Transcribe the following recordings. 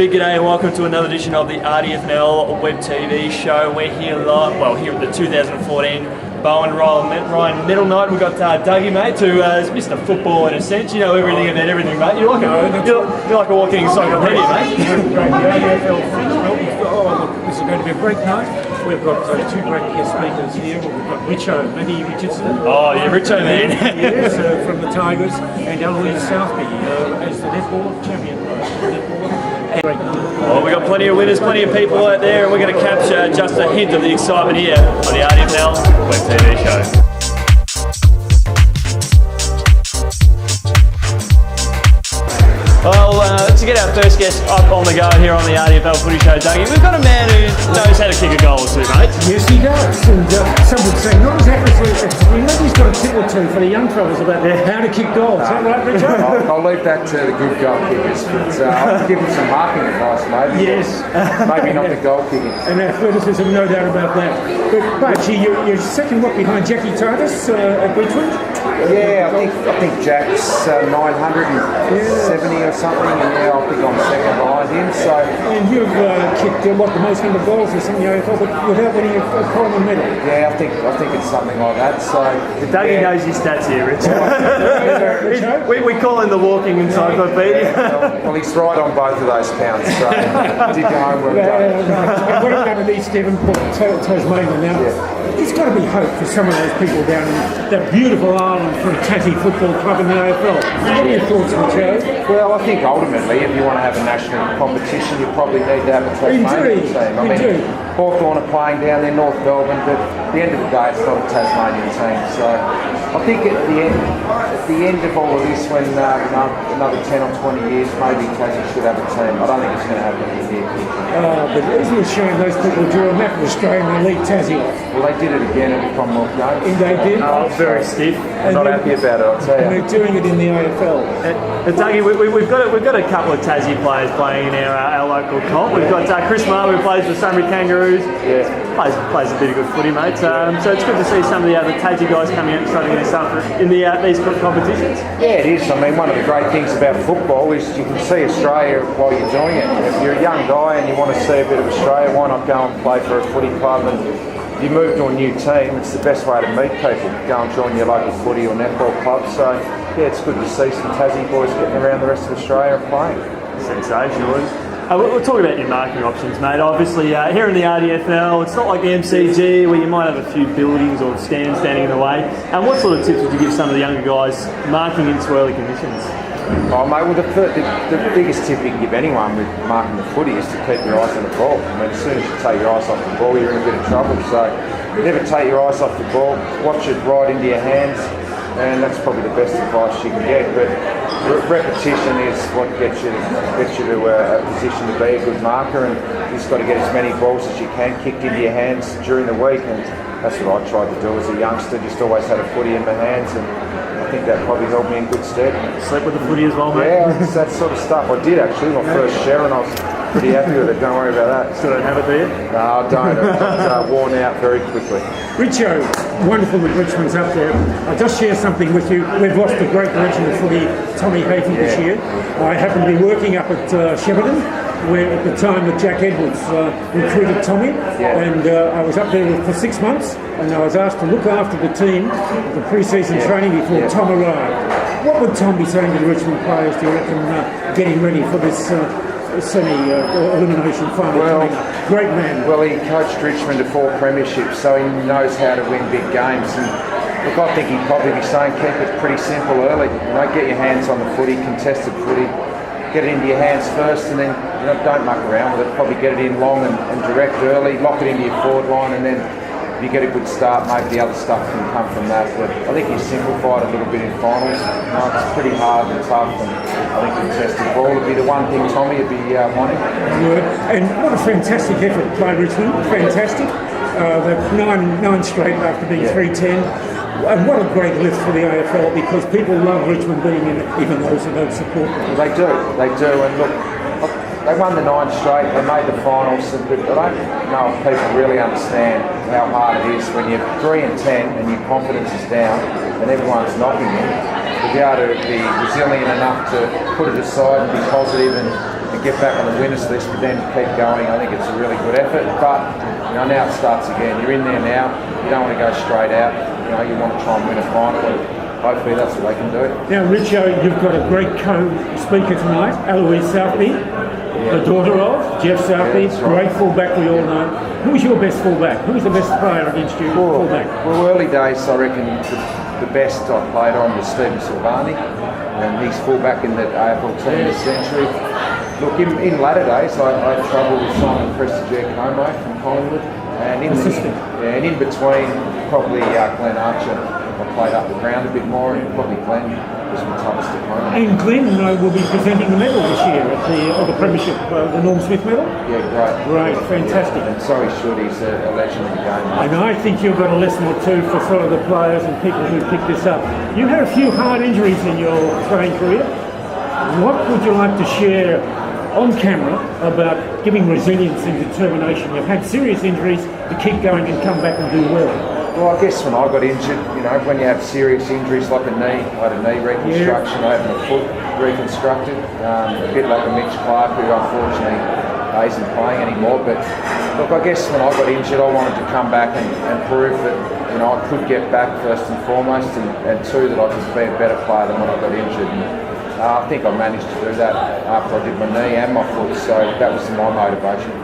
Big g'day and welcome to another edition of the RDFNL web TV show. We're here live, here at the 2014 Bowen Ryan Medal night. We've got Dougy, mate, who is Mr. Football in a sense. You know everything about everything, mate. You're like a walking encyclopedia, mate. This is going to be a great night. We've got two great guest speakers here. We've got Richo, Matty Richardson. Oh, yeah, Richo, man. Yes, from the Tigers, and Eloise Southby as the netball champion. Well, we've got plenty of winners, plenty of people out there, and we're going to capture just a hint of the excitement here on the RDFNL web TV show. Well, to get our first guest up on the go here on the RDFL Footy Show, Dougie, we've got a man who knows how to kick a goal or two, mate. Yes, he does. And some would say not as accurately. We know he's got a tip or two for the young fellas about how to kick goals. Is that right, Richard? I'll leave that to the good goal kickers, but I'll give him some marking advice, maybe. Yes. Maybe not the goal kicking. And athleticism, no doubt about that. But you're second what behind Jackie Titus at Bridgewood? Yeah, I think Jack's 970 or something, and yeah, I think I'm second behind him. So. And you've kicked the most number of goals or something, I thought, but without winning a Coleman medal. Yeah, I think it's something like that. So. Dougie knows his stats here, Richard. we call him the walking encyclopedia. Well, he's right on both of those counts. So did your homework done. What about the East Devonport, Tasmania now? Yeah. There's got to be hope for some of those people down in that beautiful island for a Tassie football club in the AFL. What are your thoughts, Richard? Well, I think ultimately, if you want to have a national competition, you probably need to have a Tasmanian team. I mean, Hawthorn are playing down there, North Melbourne, but at the end of the day, it's not a Tasmanian team. So I think at the end of all of this, when another 10 or 20 years, maybe Tassie should have a team. I don't think it's going to happen in the near future. But isn't it showing those people drew a map of Australia and they lead Tassie off? Well, they did it again at the Commonwealth Games. And they did? Oh, very stiff. I'm not happy about it, I'll tell you. And they're doing it in the AFL. Dougie, we've got a couple of Tassie players playing in our local comp. We've got Chris Marr, who plays for Sunbury Kangaroos. Yeah. Plays a bit of good footy, mate. So it's good to see some of the other Tassie guys coming out and starting their stuff in these competitions. Yeah, it is. I mean, one of the great things about football is you can see Australia while you're doing it. If you're a young guy and you want to see a bit of Australia, why not go and play for a footy club? And if you move to a new team, it's the best way to meet people. Go and join your local footy or netball club. So, yeah, it's good to see some Tassie boys getting around the rest of Australia and playing. Sensational. We'll talk about your marketing options, mate. Obviously, here in the RDFNL, it's not like the MCG where you might have a few buildings or stands standing in the way. And what sort of tips would you give some of the younger guys marking into early conditions? Oh, mate, well, the biggest tip you can give anyone with marking the footy is to keep your eyes on the ball. I mean, as soon as you take your eyes off the ball, you're in a bit of trouble. So never take your eyes off the ball. Watch it right into your hands. And that's probably the best advice you can get. But repetition is what gets you to a position to be a good marker, and you've just got to get as many balls as you can kicked into your hands during the week. And that's what I tried to do as a youngster. Just always had a footy in my hands, and I think that probably held me in good stead. Slept with the footy as well, mate? Yeah, it's that sort of stuff. I did actually, my first share, and I was pretty happy with it. Don't worry about that. Still don't have it, do you? No, I don't. It's worn out very quickly. Richo, wonderful that Richmond's up there. I'll just share something with you. We've lost a great legend of footy, Tommy Hafey, this year. I happened to be working up at Shepparton, where at the time that Jack Edwards recruited Tommy, and I was up there for 6 months, and I was asked to look after the team, the pre-season training before Tom arrived. What would Tom be saying to the Richmond players, do you reckon, getting ready for this semi-elimination final coming up? Great man. Well, he coached Richmond to 4 premierships, so he knows how to win big games. And look, I think he'd probably be saying keep it pretty simple early. Get your hands on the footy, contested footy, get it into your hands first, and then don't muck around with it. Probably get it in long and direct early, lock it into your forward line, and then if you get a good start, maybe the other stuff can come from that. But I think he simplified a little bit in finals. It's pretty hard and tough, and I think contested ball would be the one thing Tommy would be wanting. And what a fantastic effort by Richmond. Fantastic. They've 9 straight after being 3-10. And what a great lift for the AFL, because people love Richmond being in it, even those who don't support them. They do. And look, they won the 9 straight, they made the finals, but I don't know if people really understand how hard it is when you're 3-10 and your confidence is down and everyone's knocking you, to be able to be resilient enough to put it aside and be positive and get back on the winners list, but then keep going. I think it's a really good effort. But now it starts again. You're in there now. You don't want to go straight out. You want to try and win a final. And hopefully that's what they can do. Now, Richo, you've got a great co-speaker tonight, Eloise Southby, the daughter of Jeff Southby, great fullback we all know. Who's your best fullback? Who's the best player against you, fullback? Well, early days, I reckon the best I played on was Stephen Silvani, and he's fullback in the AFL team this century. Look, in latter days, I had trouble with Simon Prestigiacomo from Collingwood, and in between, probably Glenn Archer. I played up the ground a bit more, and probably Glenn was my toughest opponent. And Glenn will be presenting the medal this year at the Premiership, the Norm Smith medal. Yeah, great. Great, fantastic. And so he should. He's a legend of the game. And I think you've got a lesson or two for some of the players and people who pick this up. You had a few hard injuries in your playing career. What would you like to share on camera about giving resilience and determination? You've had serious injuries to keep going and come back and do well. Well, I guess when I got injured, when you have serious injuries like a knee, I had a knee reconstruction, I had my foot reconstructed, a bit like a Mitch Clark, who unfortunately isn't playing anymore. But look, I guess when I got injured, I wanted to come back and prove that I could get back first and foremost, and two, that I could be a better player than when I got injured. And I think I managed to do that after I did my knee and my foot, so that was my motivation.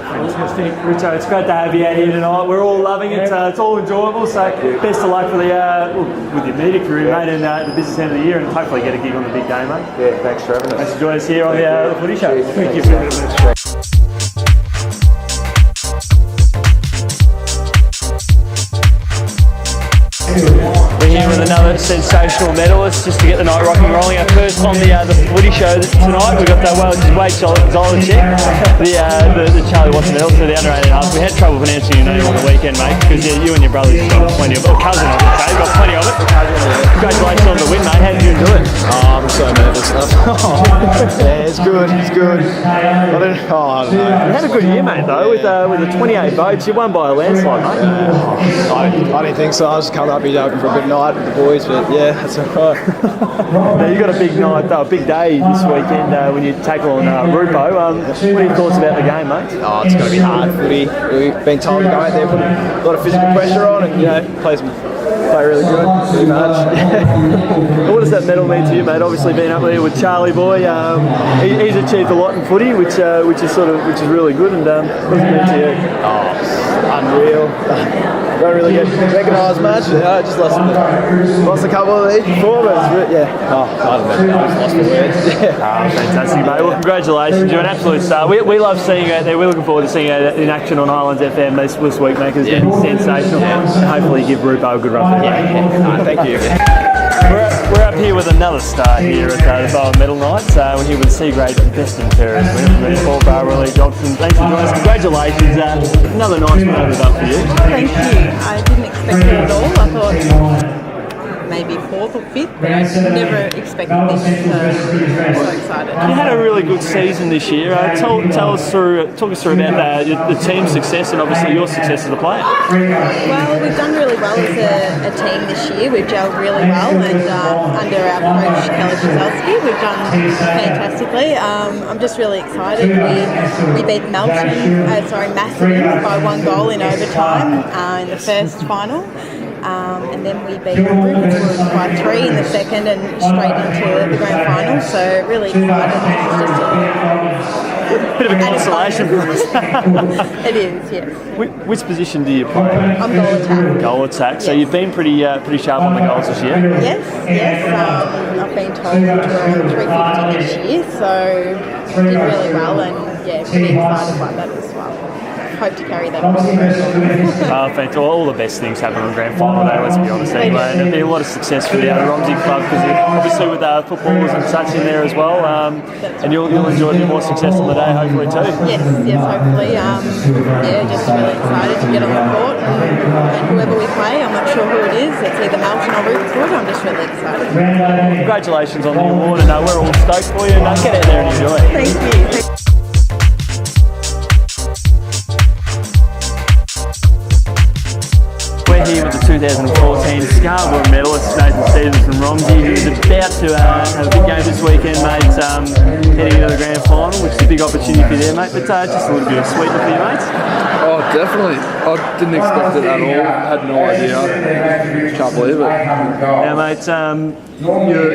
Fantastic. Richo, it's great to have you out here tonight. We're all loving it. It's all enjoyable. So best of luck for with your media career, mate, and the business end of the year, and hopefully get a gig on the big game, mate. Yeah, thanks for having us. Thanks for joining us here on the Footy Show. Thank you very much. We're here with another sensational medalist just to get the night rocking rolling. Our first on the Footy Show tonight. We've got Wade Zolacek, the Charlie Watson medal for the under-18 We had trouble pronouncing your name on the weekend, mate, because you and your brother's got plenty of it, or cousin, I would say, you've got plenty of it. Congratulations on the win, mate. How did you do it? Oh, I'm so nervous. Yeah, it's good. It's good. I don't know. You had a good year, mate, though, with the 28 votes. You won by a landslide, mate. I didn't think so. I was just coming up here hoping for a big night with the boys, but yeah, that's all right. Now, you got a big night, a big day this weekend when you tackle on Rupo. What are your thoughts about the game, mate? Oh, it's going to be hard footy. We've been told to go out there, put a lot of physical pressure on, and play really good, pretty much. What does that medal mean to you, mate? Obviously, being up there with Charlie Boy, he's achieved a lot in footy, which is really good. And what does it mean to you? Oh, unreal. Don't really get recognised much. Just lost a couple of these before, but yeah. I don't know. I just lost the words. Yeah. Fantastic, mate. Well, congratulations. You're an absolute star. We love seeing you out there. We're looking forward to seeing you in action on Highlands FM this week, mate, because it's been sensational. And hopefully give Rupo a good run for the Yeah. Thank you. We're up here with another star here at the Bowen Medal Nights. We're here with C-grade best in Paris. We're from Paul Barbara, Lee Johnson. Thanks for joining us. Congratulations. Another nice one over up for you. Thank you. I didn't expect it at all. I thought maybe fourth or fifth, but I never expected this. I'm so excited. You had a really good season this year. Talk us through about the team's success and obviously your success as a player. Well, we've done really well as a team this year. We've gelled really well, and under our coach Kelly Kozlowski, we've done fantastically. I'm just really excited. We beat Macedon by 1 goal in overtime in the first final. And then we beat Rupert by 3 in the second and straight into the grand final. So really excited. It's just a bit of a consolation for us. It is, yes. Which position do you play? I'm goal attack. Goal attack. So yes. You've been pretty sharp on the goals this year. Yes. I've been told to around 350 this year, so did really well, and pretty excited by that as well. Hope to carry that on. Thanks. All the best things happen on grand final day, let's be honest, anyway. And there'll be a lot of success for the Romsey club because obviously with footballers and such in there as well. And you'll enjoy a bit more success on the day, hopefully too. Yes, hopefully. Just really excited to get on the court and whoever we play, I'm not sure who it is. It's either Melton or Rupert. I'm just really excited. Congratulations on the award, and we're all stoked for you. And get out there and enjoy it. Thank you. We're here with the 2014 Scarborough medalist Nathan Stevens from Romsey, who's about to have a big game this weekend, mate. Heading into the grand final, which is a big opportunity for you there, mate. But just a little bit of sweetener for you, mates. Oh, definitely. I didn't expect it at all. Had no idea. Can't believe it. Now, mate,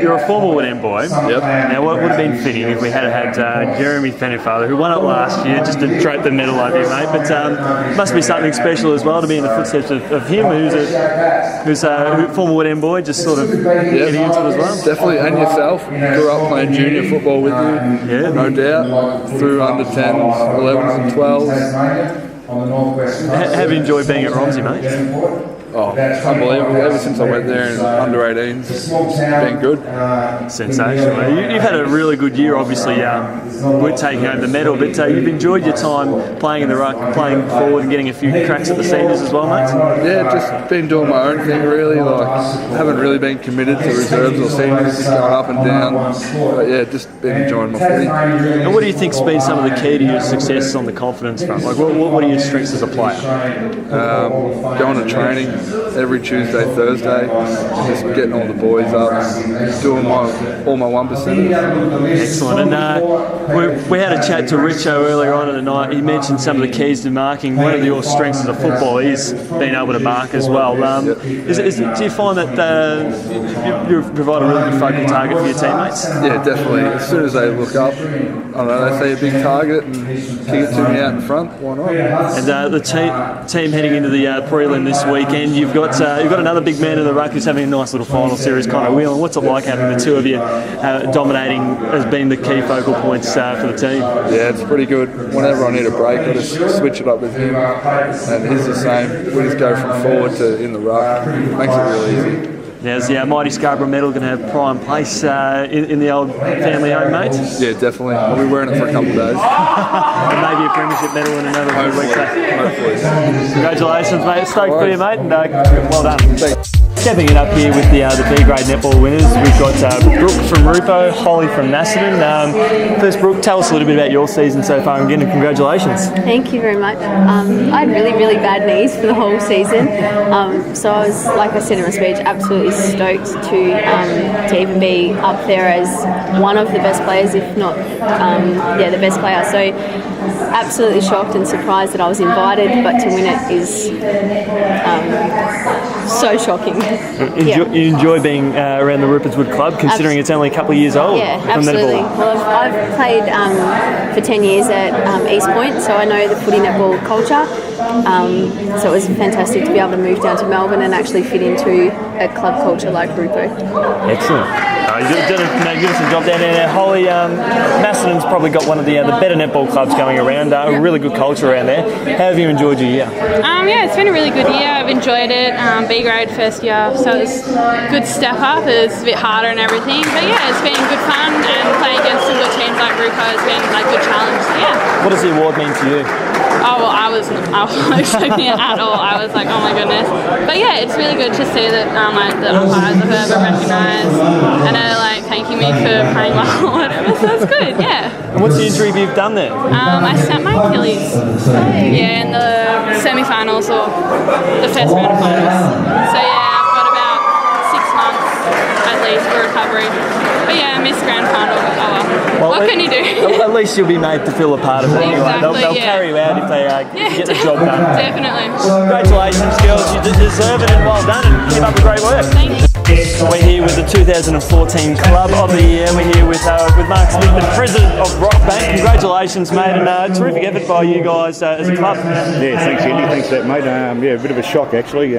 you're a former Woodend boy. Yep. Now, what would have been fitting if we had had Jeremy Pennyfather, who won it last year, just to drape the medal over you, mate. But it must be something special as well to be in the footsteps of him, who's a former Woodend boy, just sort of getting into it as well. Definitely, and yourself. Grew up playing junior football with you. Yeah. No doubt. Through under 10s, 11s and 12s. Have you enjoyed being at Romsey, mate? Oh, unbelievable. Ever since I went there in under 18s, it's been good. Sensational. You've had a really good year, obviously, with taking home the medal, but you've enjoyed your time playing in the ruck, playing forward and getting a few cracks at the seniors as well, mate? Yeah, just been doing my own thing, really. Like, haven't really been committed to reserves or seniors, just going up and down. But yeah, just been enjoying my footy. And what do you think's been some of the key to your success on the confidence front? Like, what are your strengths as a player? Going to training every Tuesday, Thursday, just getting all the boys up, doing all my 1%ers. Excellent. And we had a chat to Richo earlier on in the night. He mentioned some of the keys to marking. One of your strengths as a footballer is being able to mark as well. Do you find that you provide a really good focal target for your teammates? Yeah, definitely. As soon as they look up, I don't know, they see a big target and kick it to me out in front, why not? And the team heading into the prelim this weekend, you've got another big man in the ruck who's having a nice little final series, Connor Whelan. What's it like having the two of you dominating as being the key focal points for the team? Yeah, it's pretty good. Whenever I need a break, I just switch it up with him, and he's the same. We just go from forward to in the ruck. Makes it really easy. Now, is the mighty Scarborough medal going to have prime place in the old family home, mate? Yeah, definitely. I'll be wearing it for a couple of days. And maybe a premiership medal in another Hopefully. week. Hopefully. Congratulations, mate. Stoked for you, mate, and well done. Thanks. Stepping it up here with the B-grade netball winners, we've got Brooke from Rupo, Holly from Macedon. First, Brooke, tell us a little bit about your season so far, and again, congratulations. Thank you very much. I had really, really bad knees for the whole season, so I was, like I said in my speech, absolutely stoked to even be up there as one of the best players, if not, the best player. So absolutely shocked and surprised that I was invited, but to win it is so shocking. You enjoy being around the Rupertswood Club, considering it's only a couple of years old? Yeah, absolutely. Well, I've played for 10 years at East Point, so I know the footy netball culture. So it was fantastic to be able to move down to Melbourne and actually fit into a club culture like Rupo. Excellent. You did a magnificent job down there. Holly, Macedon's probably got one of the better netball clubs going around. A really good culture around there. How have you enjoyed your year? Yeah, it's been a really good year. I've enjoyed it. B grade first year, so it's a good step up. It's a bit harder and everything, but yeah, it's been good fun, and playing against some good teams like Rupo has been like a good challenge. So, yeah. What does the award mean to you? Oh well, I wasn't expecting it at all. I was like, oh my goodness. But yeah, it's really good to see that the umpires have ever recognised and are like thanking me for playing well or whatever. So that's good. Yeah. And what's the injury you've done there? I snapped my Achilles. Yeah, in the semi-finals or the first round of finals. So yeah, I've got about 6 months at least for recovery. But yeah, I missed grand final. Oh well. What can you do? At least you'll be made to feel a part of it anyway. Exactly, They'll carry you out if they get the job done. Definitely. Congratulations, girls. You deserve it, and well done, and keep up the great work. Thank you. We're here with the 2014 Club of the Year. We're here with Mark Smith, the President of Rockbank. Congratulations, mate, and terrific effort by you guys as a club. Yeah, thanks, Andy. Thanks for that, mate. A bit of a shock, actually.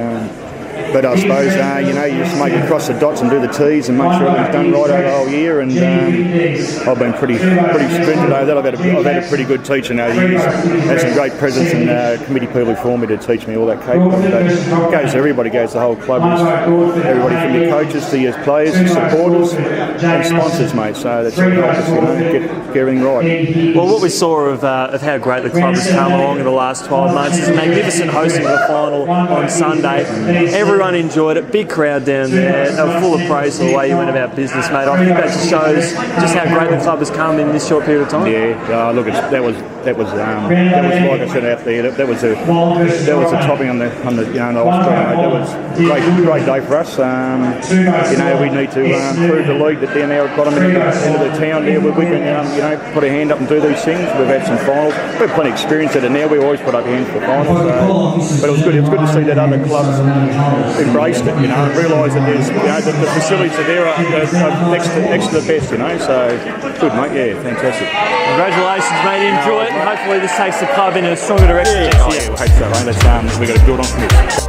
But I suppose, you just make it cross the dots and do the T's and make sure everything's done right over the whole year. And I've been pretty stringent over that. I've had a pretty good teacher now. He's had some great presidents and committee people for me to teach me all that capable. But it goes to everybody, goes to the whole club. Everybody from your coaches to your players, supporters and sponsors, mate. So that's what helps us, get everything right. Well, what we saw of how great the club has come along in the last 12 months is magnificent hosting of the final on Sunday. everyone enjoyed it. Big crowd down there. They were full of praise for the way you went about business, mate. I think that just shows just how great the club has come in this short period of time. Yeah, look, that was like I said out there. That was a topping on the the Oscar. That was a great day for us. We need to prove the league that down there at bottom end of the town there we can put our hand up and do these things. We've had some finals. We've plenty of experience at it now. We always put up hands for finals. But it was good. It was good to see that other clubs embraced it. And realised that there's the facilities are there next to the best. So good, mate. Yeah, fantastic. Congratulations, mate. Enjoy it, and hopefully this takes the club in a stronger direction. Yeah, we hope so, mate. We've got to build on from this.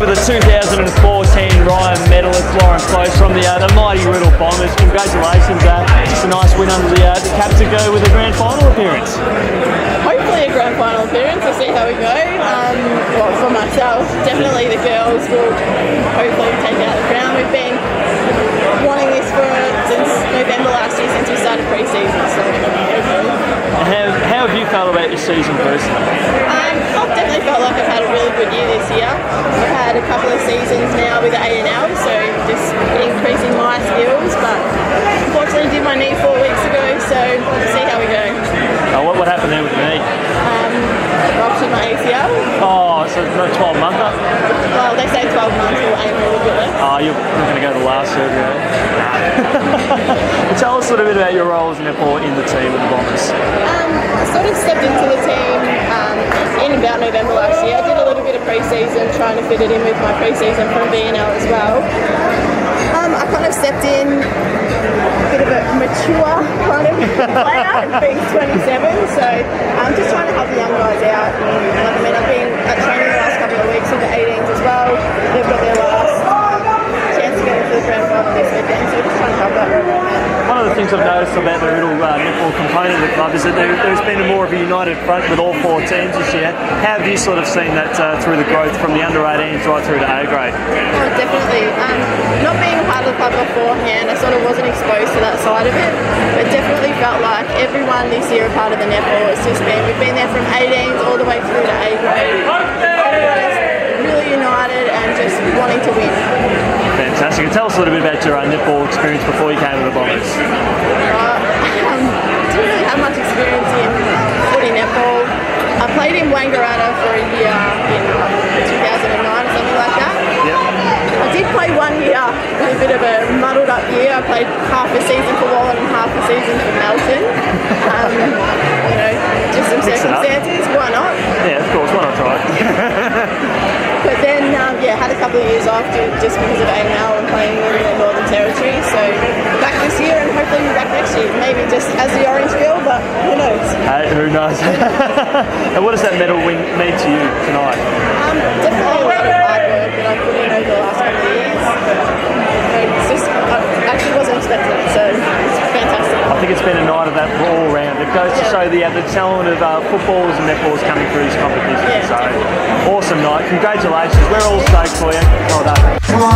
With the 2014 Ryan Medalist Lauren Close from the mighty Riddle Bombers. Congratulations, just a nice win under the cap to go with a grand final appearance. Hopefully a grand final appearance, we'll see how we go. For myself, definitely the girls will hopefully take out the crown. We've been wanting this since November last year, since we started pre-season, so hopefully. How have you felt about your season personally? I've definitely felt like I've had a really good year this year. I've had a couple of seasons now with the ANL, so just increasing my skills, but unfortunately did my knee 4 weeks ago, so we'll see how we go. What happened there with the knee? Ruptured my ACL. Oh, so it's not 12-monther? Well, they say 12 months, we'll aim a little bit less. Oh, you're not going to go to the last surgery, Tell us a little bit about your role as netball in the team with the Bombers. I sort of stepped into the team in about November last year. I did a little bit of pre-season, trying to fit it in with my pre-season from VNL as well. I kind of stepped in a bit of a mature kind of player, being 27, so I'm just trying to help the young guys out. I've been at training the last couple of weeks with the 18s as well. They've got their last chance to get into the grand final this weekend, so just trying to help out wherever I'm at. One of the things I've noticed about the Riddle netball component of the club is that there's been more of a united front with all 4 teams this year. How have you sort of seen that through the growth from the under 18s right through to A grade? Oh, definitely. Not being a part of the club beforehand, I sort of wasn't exposed to that side of it, but definitely felt like everyone this year a part of the netball. We've been there from 18s all the way through to A grade. Everyone's really united and just wanting to win. Fantastic. Tell us a little bit about your netball experience before you came to the Bombers. Didn't really have much experience in footy netball. I played in Wangaratta for a year in 2009 or something like that. Yep. I did play 1 year, a bit of a muddled up year. I played half a season for Wallen and half a season for Melton. Just some circumstances, why not? Yeah, of course, why not try? But then, had a couple of years off just because of ANL and playing in the Northern Territory. So back this year and hopefully we'll be back next year. Maybe just as the Orange Bill, but who knows? Who knows? And what does that medal win mean to you tonight? Definitely a lot of hard work that I've put in over the last couple of years. I actually wasn't expecting it, so it's fantastic. I think it's been a night of that all round. It goes to show the talent of footballers and netballers coming through this competition. Yeah, so definitely. Awesome night. Congratulations. We're all stoked for you. Well done.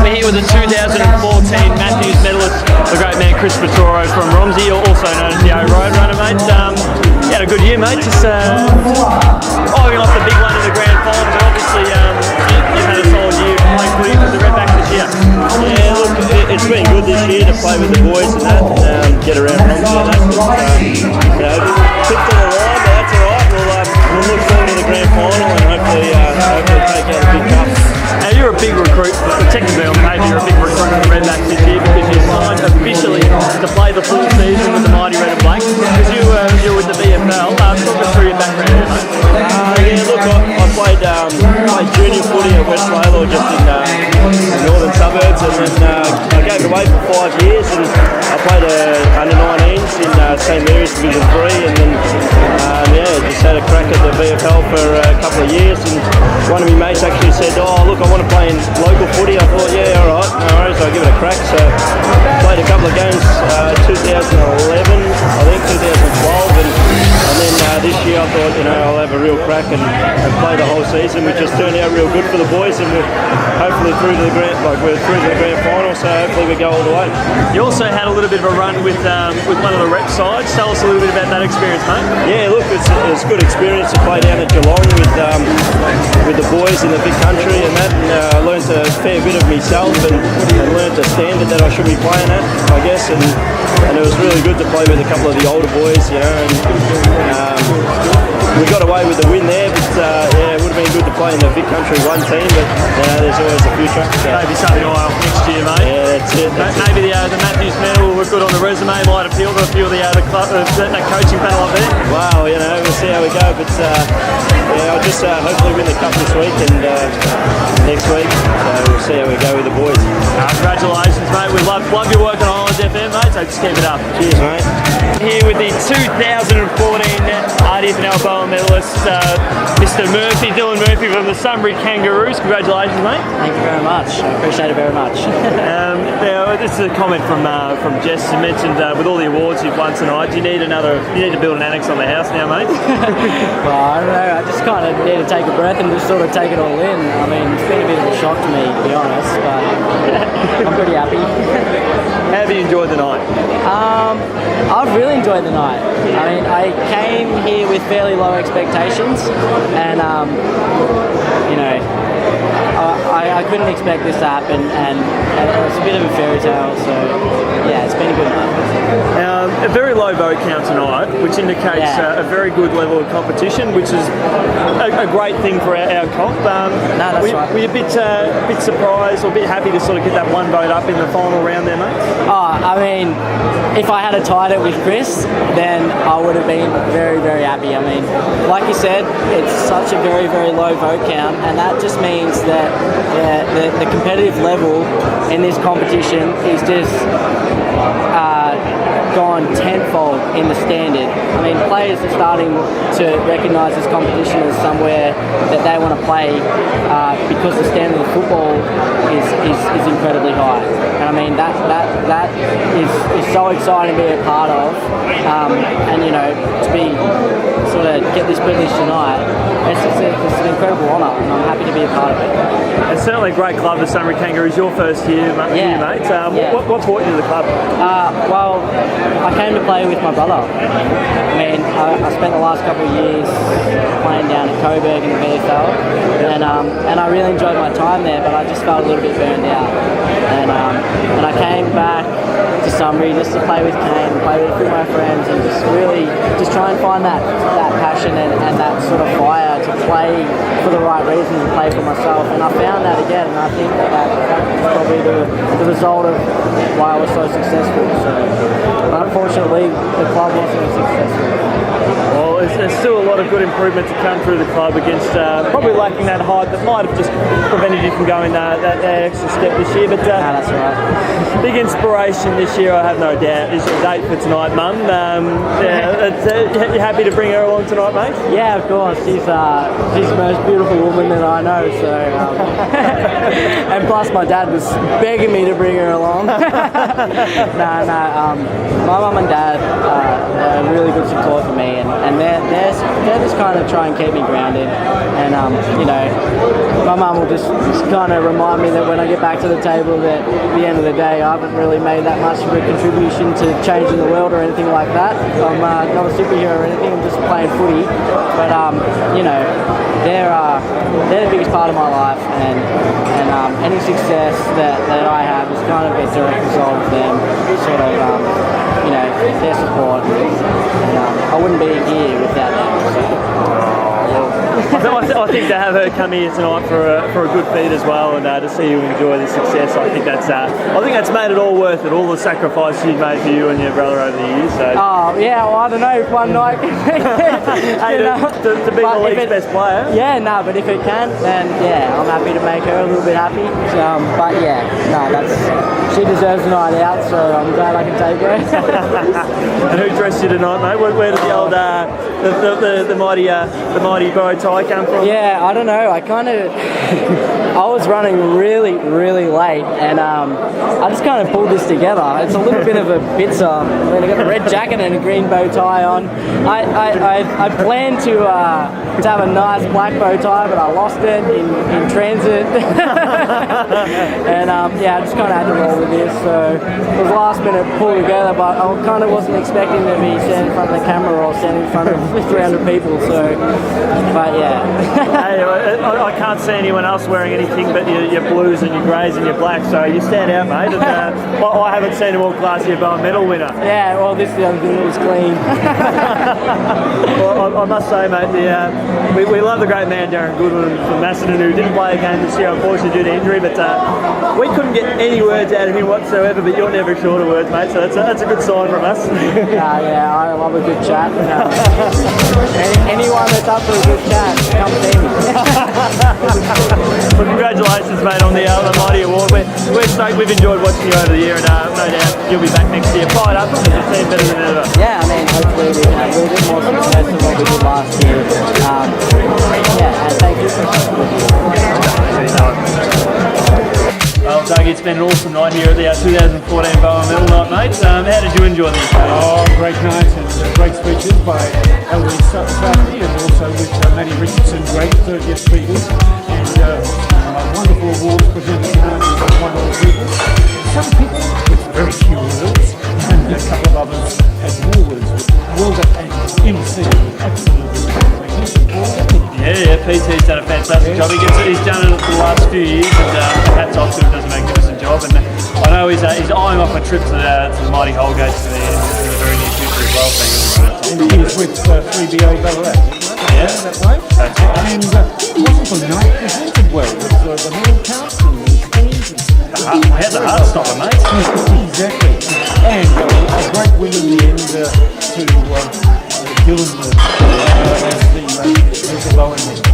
We're here with the 2014 Matthews medalist, the great man Chris Vitoro from Romsey, also known as the O-Road Runner, mate. You had a good year, mate. Just following off the big one in the grand final, but obviously you've had a solid year playing footy with the Redbacks this year. Yeah, look, it's been good this year to play with the boys and that, get around Romsey and that. Picked on the line, but that's all right. We'll look forward to the grand final and hopefully take out a big cup. Now you're a big recruit, technically on paper you're a big recruit for the Redbacks this year because you signed officially to play the full season with the mighty Red and Black. Because you were with the VFL, talk us through your background here, mate. Yeah, look, I played junior footy at West Laylaw just in the northern suburbs, and then I gave it away for 5 years, and I played under 19s in St Mary's Division 3, and then just had a crack at the VFL for a couple of years, and one of my mates actually said, oh look, I want to play in local footy. I thought, yeah, alright, no worries, I'll give it a crack. So played a couple of games 2011, I think 2012, and then this year I thought, I'll have a real crack and play the whole season. and we just turned out real good for the boys, and we're hopefully through to the grand final. So hopefully we go all the way. You also had a little bit of a run with one of the rep sides. Tell us a little bit about that experience, mate. Yeah, look, it's a good experience to play down at Geelong with the boys in the big country and that. And I learned a fair bit of myself and learned a standard that I should be playing at, I guess. And it was really good to play with a couple of the older boys, you know. And we got away with the win there, but yeah, it would have been good to play in the big country one team. But there's always a future. So. Maybe something to eye off next year, mate. Yeah, that's it. Maybe the Matthews medal will look good on the resume. Might appeal to a few of the that coaching panel up there. Wow, you know, we'll see how we go. But yeah, I'll just hopefully win the cup this week and next week. So we'll see how we go with the boys. Congratulations, mate. We love your work on Highlands FM, mate. So just keep it up. Cheers, mate. Here with the 2014 RDFNL Bowen medalist, Mr. Murphy, Dylan Murphy from the Sunbury Kangaroos. Congratulations, mate. Thank you very much. I appreciate it very much. Now, this is a comment from Jess. You mentioned with all the awards you've won tonight, you need to build an annex on the house now, mate. Well, I don't know. I just kind of need to take a breath and just sort of take it all in. I mean, it's been a bit of a shock to me, to be honest, but I'm pretty happy. How have you enjoyed the night? I've really enjoyed the night. I mean, I came here with fairly low expectations, and you know, I couldn't expect this to happen, and it's a bit of a fairy tale. So yeah, it's been a good night. A very low vote count tonight, which indicates a very good level of competition, which is a great thing for our comp. That's right. Were you a bit surprised or a bit happy to sort of get that one vote up in the final round there, mate? I mean, if I had tied it with Chris, then I would have been very, very happy. I mean, like you said, it's such a very, very low vote count, and that just means that the competitive level in this competition is just gone tenfold in the standard. I mean, players are starting to recognise this competition as somewhere that they want to play because the standard of football is incredibly high. And I mean, that is so exciting to be a part of, and you know, to be sort of get this privilege tonight, it's an incredible honour, and I'm happy to be a part of it. It's certainly a great club, the Sunbury Kangaroos. Your first year, mate. What brought you to the club? Well, I came to play with my brother. I mean, I spent the last couple of years playing down at Coburg in the VFL, and I really enjoyed my time there, but I just felt a little bit burned out. And I came back to Sunbury just to play with Kane, play with my friends, and just try and find that passion and that sort of fire to play for the right reasons and play for myself. And I found that again, and I think that's probably the result of why I was so successful. So, but unfortunately, the club wasn't as successful. Well, there's still a lot of good improvement to come through the club against probably lacking that height that might have just prevented you from going that extra step this year. But that's right. Big inspiration this year, I have no doubt, is your date for tonight, Mum. You happy to bring her along tonight, mate? Yeah, of course. She's the most beautiful woman that I know. So, and plus my dad was begging me to bring her along. My mum and dad are really good support for me, and they're just kind of try and keep me grounded. And you know, my mum will just kind of remind me that when I get back to the table, that at the end of the day, I haven't really made that much of a contribution to changing the world or anything like that. I'm not a superhero or anything. I'm just playing footy. But you know, they're the biggest part of my life, and any success that I have is kind of a direct result of them sort of you know, their support, and I wouldn't be here without them. I think to have her come here tonight for a good feed as well, and to see you enjoy the success, I think that's made it all worth it. All the sacrifices you've made for you and your brother over the years. So. Oh yeah, well I don't know if one night to be the league's best player. Yeah, no, but if it can, then yeah, I'm happy to make her a little bit happy. But yeah, no, she deserves a night out, so I'm glad I can take her. And who dressed you tonight, mate? Where did the old the mighty bow tie come from? Yeah, I don't know. I was running really late, and I just kind of pulled this together. It's a little bit of a bitzer. I mean, I got a red jacket and a green bow tie on. I planned to have a nice black bow tie, but I lost it in transit. And I just kind of had to roll with this. So it was last minute pull together, but I kind of wasn't expecting to be standing in front of the camera or standing in front of 300 people. So, but yeah. Hey, I can't see anyone else wearing anything but your blues and your greys and your blacks, so you stand out, mate. And, I haven't seen a more classy Bowen Medal winner. Yeah, well, this is the other thing that was clean. Well, I must say, mate, we love the great man Darren Goodwin from Macedon, who didn't play a game this year, unfortunately, due to injury, but we couldn't get any words out of him whatsoever, but you're never short of words, mate, so that's a good sign from us. Yeah, I love a good chat. Anyone that's up for a good chat, come see me. Well, congratulations, mate, on the mighty award. We're stoked. We've enjoyed watching you over the year, and no doubt you'll be back next year. Fired up, and you'll team better than ever. Yeah, I mean, hopefully we have a little bit more success than what we did last year. And thank you. Well, Dougie, it's been an awesome night here at the 2014 Bowen Medal night, mate. How did you enjoy the occasion? Oh, great night and great speeches by Ellie Sutton and also with Matty Richardson, great third-year speakers, and wonderful awards presented tonight by wonderful people. Some people with very few words, and a couple of others had more words. Well done, and MC, absolutely. Yeah, PT's done a fantastic job. He's done it for the last few years, and hats off to him, does a magnificent job. And I know he's eyeing off a trip to the mighty Holgate in the very near future as well. And he was with 3BO Ballarat. Yeah, that way. That's it. And it wasn't the night presented well. It was the medal counts and the teams. We had the heart stopper, mate. Exactly. And a great win in the end to Dylan as the Bowen Medal.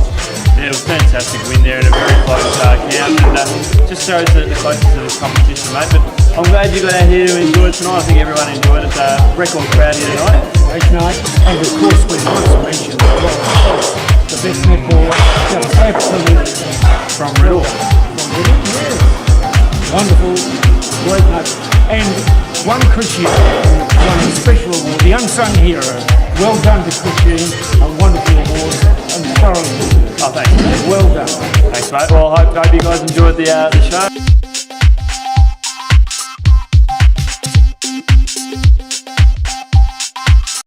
Yeah, it was a fantastic win there and a very close count, and just shows the closeness of this competition, mate. But I'm glad you got out here to enjoy it tonight. I think everyone enjoyed it. Record crowd here tonight. Great night, and of course we must mention the best netballer, just absolutely From Riddle. Yes. Wonderful, great night. And one Chris Young, one special award, the unsung hero. Well done to Chris Young, a wonderful award, and thoroughly. Oh, thanks. Well done. Thanks, mate. Well, I hope you guys enjoyed the show.